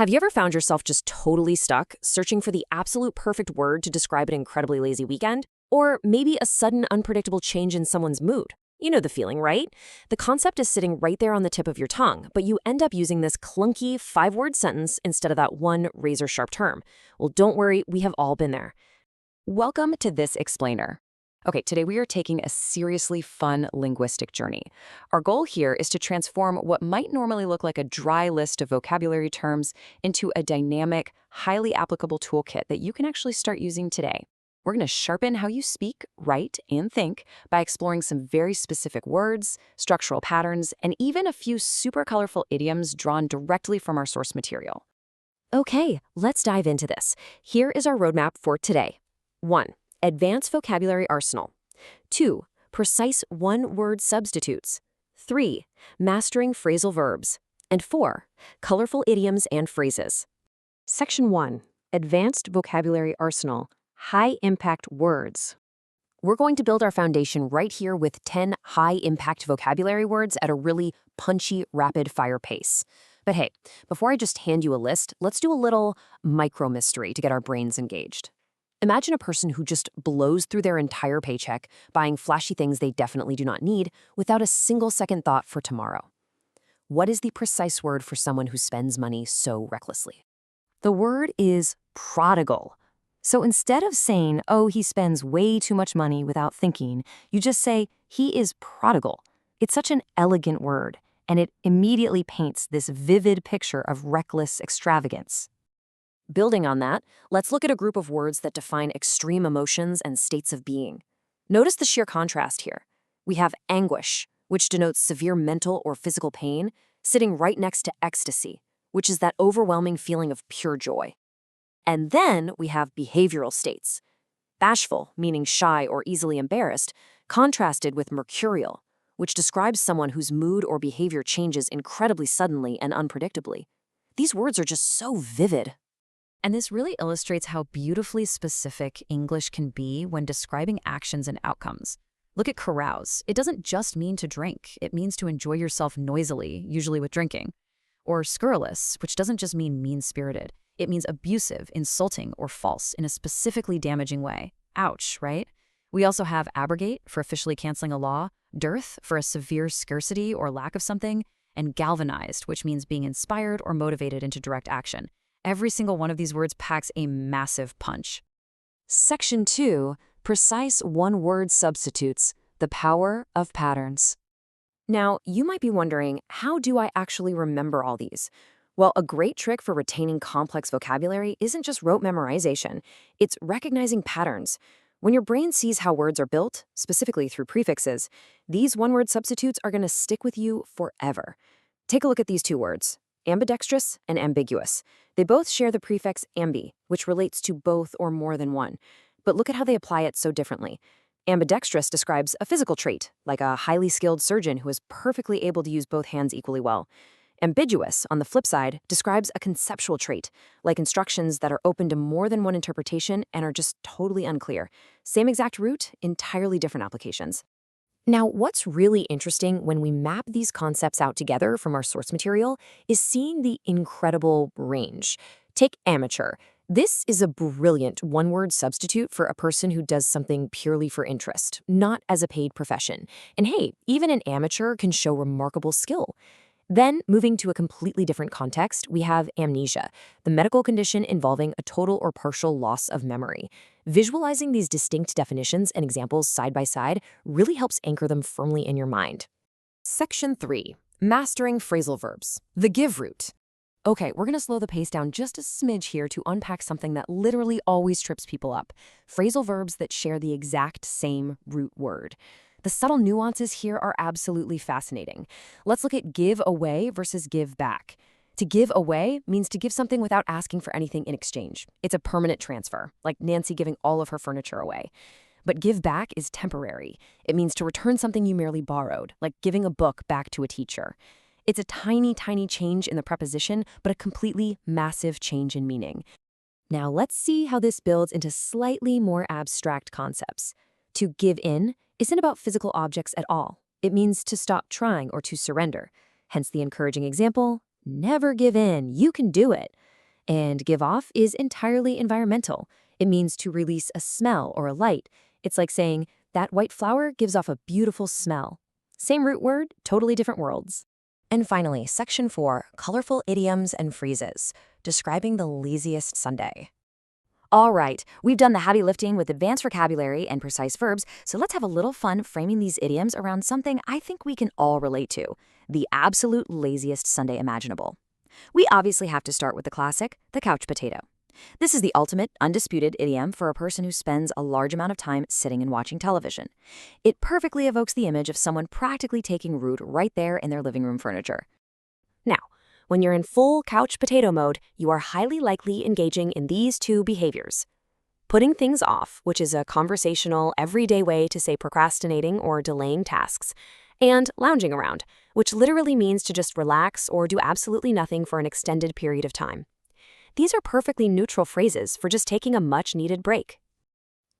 Have you ever found yourself just totally stuck, searching for the absolute perfect word to describe an incredibly lazy weekend? Or maybe a sudden, unpredictable change in someone's mood? You know the feeling, right? The concept is sitting right there on the tip of your tongue, but you end up using this clunky 5-word sentence instead of that one razor-sharp term. Well, don't worry, we have all been there. Welcome to This Explainer. Okay, today we are taking a seriously fun linguistic journey. Our goal here is to transform what might normally look like a dry list of vocabulary terms into a dynamic, highly applicable toolkit that you can actually start using today. We're going to sharpen how you speak, write, and think by exploring some very specific words, structural patterns, and even a few super colorful idioms drawn directly from our source material. Okay, let's dive into this. Here is our roadmap for today. 1. Advanced vocabulary arsenal. 2. Precise one-word substitutes. 3. Mastering phrasal verbs. And 4. Colorful idioms and phrases. Section 1. Advanced vocabulary arsenal. High-impact words. We're going to build our foundation right here with 10 high-impact vocabulary words at a really punchy, rapid-fire pace. But hey, before I just hand you a list, let's do a little micro-mystery to get our brains engaged. Imagine a person who just blows through their entire paycheck, buying flashy things they definitely do not need, without a single second thought for tomorrow. What is the precise word for someone who spends money so recklessly? The word is prodigal. So instead of saying, oh, he spends way too much money without thinking, you just say, he is prodigal. It's such an elegant word, and it immediately paints this vivid picture of reckless extravagance. Building on that, let's look at a group of words that define extreme emotions and states of being. Notice the sheer contrast here. We have anguish, which denotes severe mental or physical pain, sitting right next to ecstasy, which is that overwhelming feeling of pure joy. And then we have behavioral states. Bashful, meaning shy or easily embarrassed, contrasted with mercurial, which describes someone whose mood or behavior changes incredibly suddenly and unpredictably. These words are just so vivid. And this really illustrates how beautifully specific English can be when describing actions and outcomes. Look at carouse. It doesn't just mean to drink. It means to enjoy yourself noisily, usually with drinking. Or scurrilous, which doesn't just mean mean-spirited. It means abusive, insulting, or false in a specifically damaging way. Ouch, right? We also have abrogate for officially canceling a law, dearth for a severe scarcity or lack of something, and galvanized, which means being inspired or motivated into direct action. Every single one of these words packs a massive punch. Section 2. Precise one-word substitutes. The power of patterns. Now, you might be wondering, how do I actually remember all these? Well, a great trick for retaining complex vocabulary isn't just rote memorization. It's recognizing patterns. When your brain sees how words are built, specifically through prefixes, these one-word substitutes are going to stick with you forever. Take a look at these two words. Ambidextrous and ambiguous. They both share the prefix ambi, which relates to both or more than one. But look at how they apply it so differently. Ambidextrous describes a physical trait, like a highly skilled surgeon who is perfectly able to use both hands equally well. Ambiguous, on the flip side, describes a conceptual trait, like instructions that are open to more than one interpretation and are just totally unclear. Same exact root, entirely different applications. Now, what's really interesting when we map these concepts out together from our source material is seeing the incredible range. Take amateur. This is a brilliant one-word substitute for a person who does something purely for interest, not as a paid profession. And hey, even an amateur can show remarkable skill. Then, moving to a completely different context, we have amnesia, the medical condition involving a total or partial loss of memory. Visualizing these distinct definitions and examples side by side really helps anchor them firmly in your mind. Section 3. Mastering phrasal verbs. The give root. Okay, we're going to slow the pace down just a smidge here to unpack something that literally always trips people up. Phrasal verbs that share the exact same root word. The subtle nuances here are absolutely fascinating. Let's look at give away versus give back. To give away means to give something without asking for anything in exchange. It's a permanent transfer, like Nancy giving all of her furniture away. But give back is temporary. It means to return something you merely borrowed, like giving a book back to a teacher. It's a tiny, tiny change in the preposition, but a completely massive change in meaning. Now let's see how this builds into slightly more abstract concepts. To give in isn't about physical objects at all. It means to stop trying or to surrender. Hence the encouraging example, never give in, you can do it. And give off is entirely environmental. It means to release a smell or a light. It's like saying, that white flower gives off a beautiful smell. Same root word, totally different worlds. And finally, section 4, colorful idioms and phrases, describing the laziest Sunday. All right, we've done the heavy lifting with advanced vocabulary and precise verbs, so let's have a little fun framing these idioms around something I think we can all relate to, the absolute laziest Sunday imaginable. We obviously have to start with the classic, the couch potato. This is the ultimate, undisputed idiom for a person who spends a large amount of time sitting and watching television. It perfectly evokes the image of someone practically taking root right there in their living room furniture. Now, when you're in full couch potato mode, you are highly likely engaging in these two behaviors. Putting things off, which is a conversational, everyday way to say procrastinating or delaying tasks, and lounging around, which literally means to just relax or do absolutely nothing for an extended period of time. These are perfectly neutral phrases for just taking a much-needed break.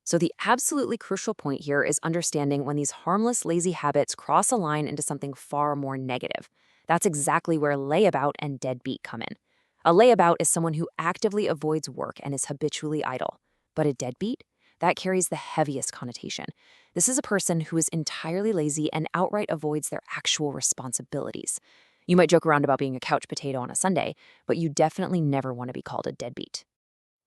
So the absolutely crucial point here is understanding when these harmless, lazy habits cross a line into something far more negative. That's exactly where layabout and deadbeat come in. A layabout is someone who actively avoids work and is habitually idle. But a deadbeat? That carries the heaviest connotation. This is a person who is entirely lazy and outright avoids their actual responsibilities. You might joke around about being a couch potato on a Sunday, but you definitely never want to be called a deadbeat.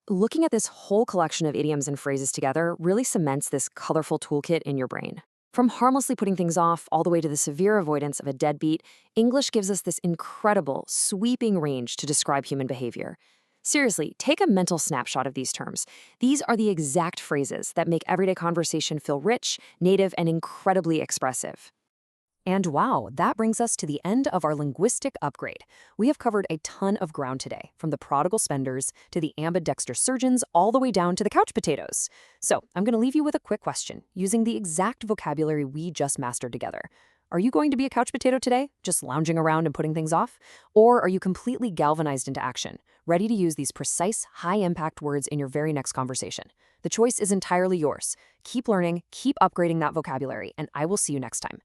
Looking at this whole collection of idioms and phrases together really cements this colorful toolkit in your brain. From harmlessly putting things off all the way to the severe avoidance of a deadbeat, English gives us this incredible, sweeping range to describe human behavior. Seriously, take a mental snapshot of these terms. These are the exact phrases that make everyday conversation feel rich, native, and incredibly expressive. And wow, that brings us to the end of our linguistic upgrade. We have covered a ton of ground today, from the prodigal spenders to the ambidextrous surgeons all the way down to the couch potatoes. So I'm going to leave you with a quick question, using the exact vocabulary we just mastered together. Are you going to be a couch potato today, just lounging around and putting things off? Or are you completely galvanized into action, ready to use these precise, high-impact words in your very next conversation? The choice is entirely yours. Keep learning, keep upgrading that vocabulary, and I will see you next time.